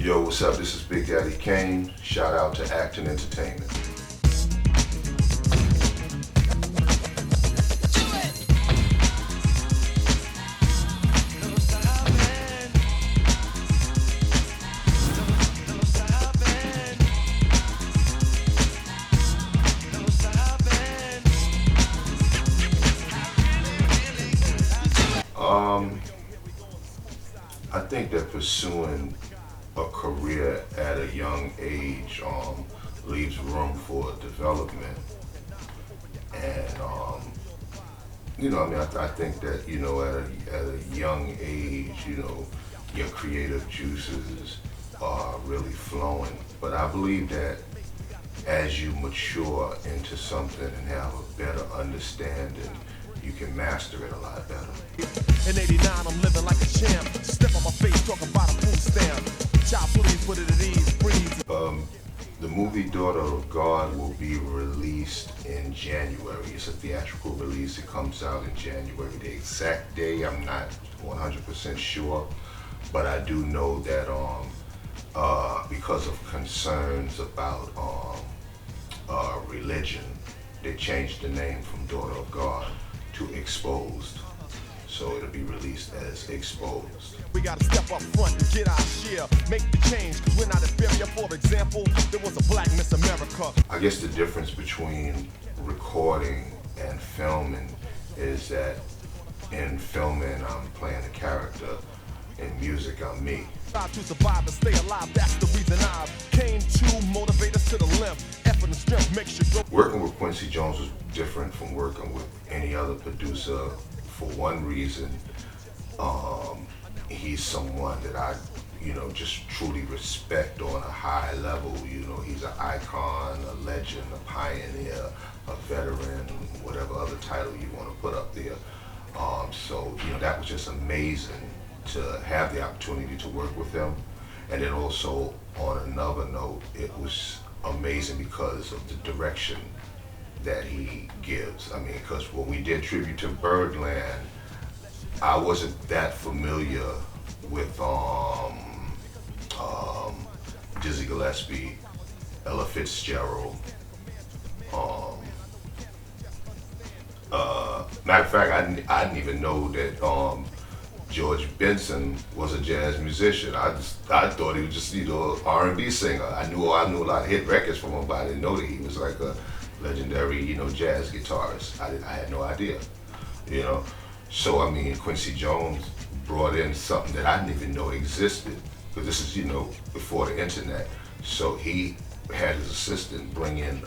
Yo, what's up? This is Big Daddy Kane. Shout out to Acton Entertainment. I think that pursuing a career at a young age leaves room for development. And, I think that, at a young age, your creative juices are really flowing. But I believe that as you mature into something and have a better understanding, you can master it a lot better. In 89, I'm living like a champ. Step on my face, talk about a food stamp. Child police, put it at ease, breathe. The movie Daughter of God will be released in January. It's a theatrical release. It comes out in January. The exact day, I'm not 100% sure, but I do know that because of concerns about religion, they changed the name from Daughter of God to Exposed. So it'll be released as Exposed. We gotta step up front and get our share, make the change, cause we're not inferior. For example, there was a black Miss America. I guess the difference between recording and filming is that in filming, I'm playing a character. In music, I'm me. Try to survive and stay alive, that's the reason I came to motivate us to the limb. Effort and strength makes you go. Working with Quincy Jones was different from working with any other producer. For one reason, he's someone that I, just truly respect on a high level. He's an icon, a legend, a pioneer, a veteran, whatever other title you want to put up there. So that was just amazing to have the opportunity to work with him. And then also, on another note, it was amazing because of the direction that he gives. Because when we did Tribute to Birdland, I wasn't that familiar with Dizzy Gillespie, Ella Fitzgerald. Matter of fact, I didn't even know that George Benson was a jazz musician. I thought he was just R&B singer. I knew a lot of hit records from him, but I didn't know that he was like a legendary, jazz guitarist. I had no idea, So, Quincy Jones brought in something that I didn't even know existed, because this is, before the internet. So he had his assistant bring in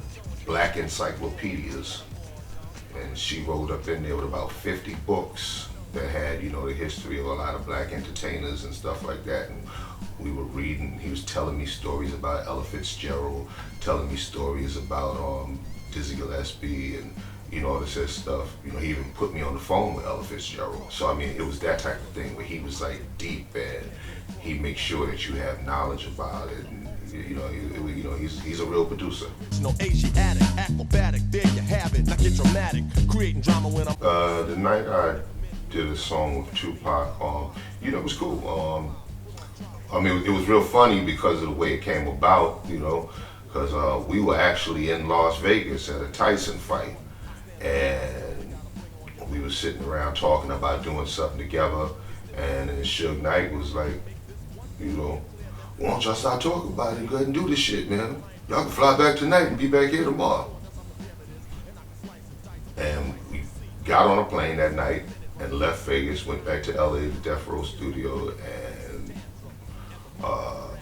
black encyclopedias, and she rolled up in there with about 50 books that had, the history of a lot of black entertainers and stuff like that. And we were reading, he was telling me stories about Ella Fitzgerald, telling me stories about Dizzy Gillespie and all this other stuff. He even put me on the phone with Ella Fitzgerald. So it was that type of thing where he was like deep, and he makes sure that you have knowledge about it. And he's a real producer. No Asiatic, acrobatic, there you have it. Now get dramatic, creating drama when I'm. The night I did a song with Tupac, it was cool. It was real funny because of the way it came about, because we were actually in Las Vegas at a Tyson fight, and we were sitting around talking about doing something together, and then Suge Knight was like, why don't y'all start talking about it and go ahead and do this shit, man? Y'all can fly back tonight and be back here tomorrow. And we got on a plane that night and left Vegas, went back to LA, the Death Row studio, and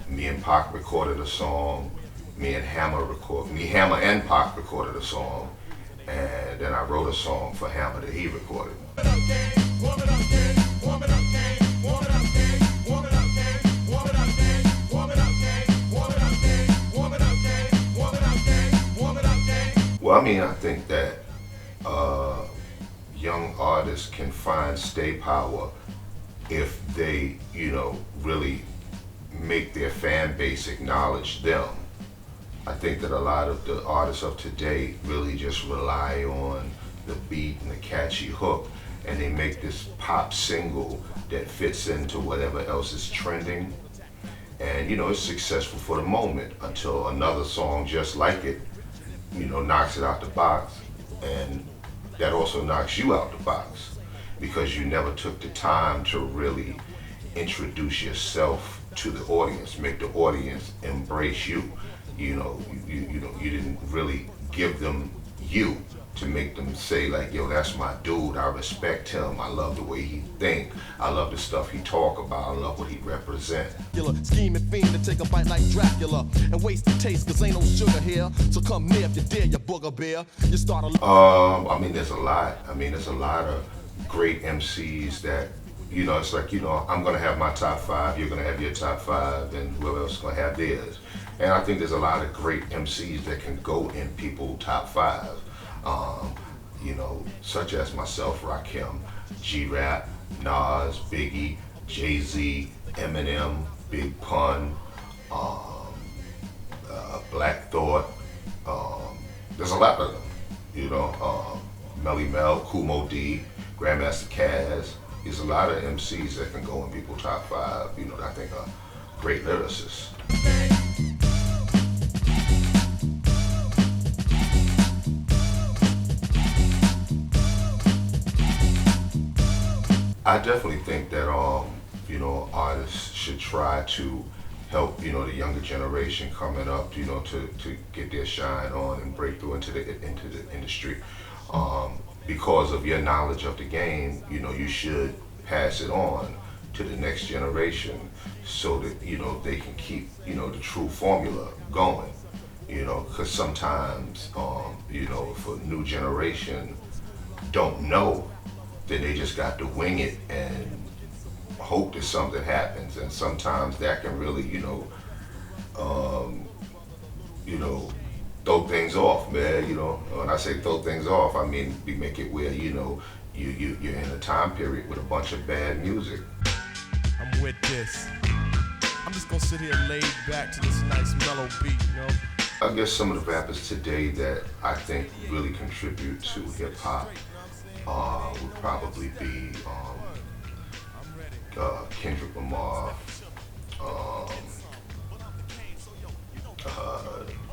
me and Pac recorded a song. Me, Hammer and Pac recorded a song, and then I wrote a song for Hammer that he recorded. Well, I think that young artists can find stay power if they, really make their fan base acknowledge them. I think that a lot of the artists of today really just rely on the beat and the catchy hook, and they make this pop single that fits into whatever else is trending. And it's successful for the moment until another song just like it, knocks it out the box, and that also knocks you out the box because you never took the time to really introduce yourself to the audience, make the audience embrace you. You didn't really give them you to make them say like, yo, that's my dude, I respect him, I love the way he think, I love the stuff he talk about, I love what he represent. Scheming fiend to take a bite like Dracula and waste the taste, cause ain't no sugar here. So come near if you dare, you booger bear. You start a there's a lot. There's a lot of great MCs that, it's like, I'm gonna have my top five, you're gonna have your top five, and whoever else is gonna have theirs. And I think there's a lot of great MCs that can go in people's top five. Such as myself, Rakim, G-Rap, Nas, Biggie, Jay-Z, Eminem, Big Pun, Black Thought. There's a lot of them, Melly Mel, Kumo D, Grandmaster Caz. There's a lot of MCs that can go in people's top five, that I think are great lyricists. I definitely think that artists should try to help the younger generation coming up to get their shine on and break through into the industry. Because of your knowledge of the game, you should pass it on to the next generation so that they can keep the true formula going. Because sometimes if a new generation don't know, then they just got to wing it and hope that something happens. And sometimes that can really, throw things off, man. When I say throw things off, I mean we make it where you're in a time period with a bunch of bad music. I'm with this. I'm just gonna sit here laid back to this nice mellow beat, I guess some of the rappers today that I think really contribute to hip hop would probably be Kendrick Lamar,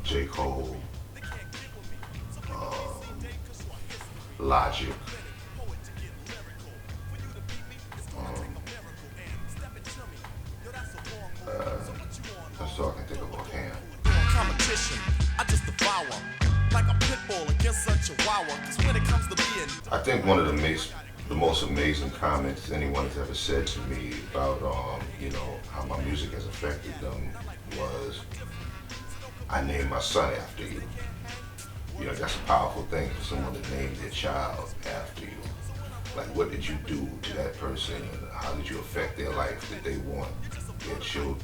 J. Cole, Logic. That's all I can think of offhand. Competition, I just devour like a pit bull against such a chihuahua. 'Cause when it comes to being, I think one of the most amazing comments anyone has ever said to me about how my music has affected them was, I named my son after you. That's a powerful thing for someone to name their child after you. Like, what did you do to that person, and how did you affect their life that they want their children,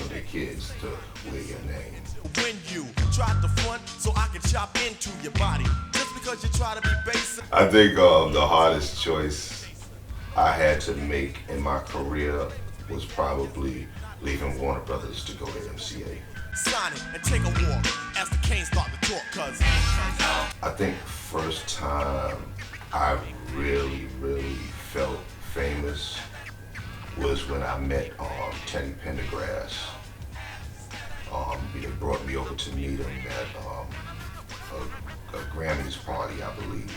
their kids to wear your name? When you tried to front so I can chop into your body, just because you try to be basic. I think the hardest choice I had to make in my career was probably leaving Warner Brothers to go to MCA. Sign it and take a walk as the Kane start to talk, cause I think first time I really, really felt famous was when I met Teddy Pendergrass. They brought me over to meet him at a Grammys party, I believe.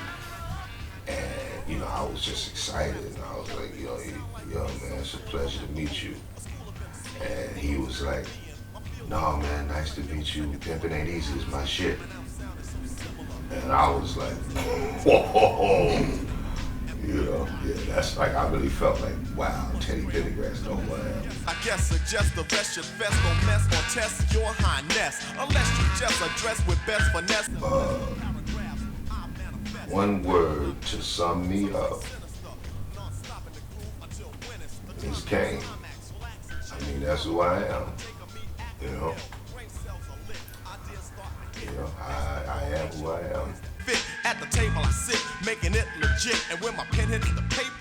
And, I was just excited. And I was like, yo, man, it's a pleasure to meet you. And he was like, no, man, nice to meet you. Pimpin' Ain't Easy is my shit. And I was like, whoa. That's like, I really felt like, wow, Teddy Pendergrass know who I am. I guess suggest the rest your best, don't mess or test your highness, unless you just address with best finesse. One word to sum me up is Kane. That's who I am. I am who I am. At the table I sit, making it legit, and when my pen hits the paper,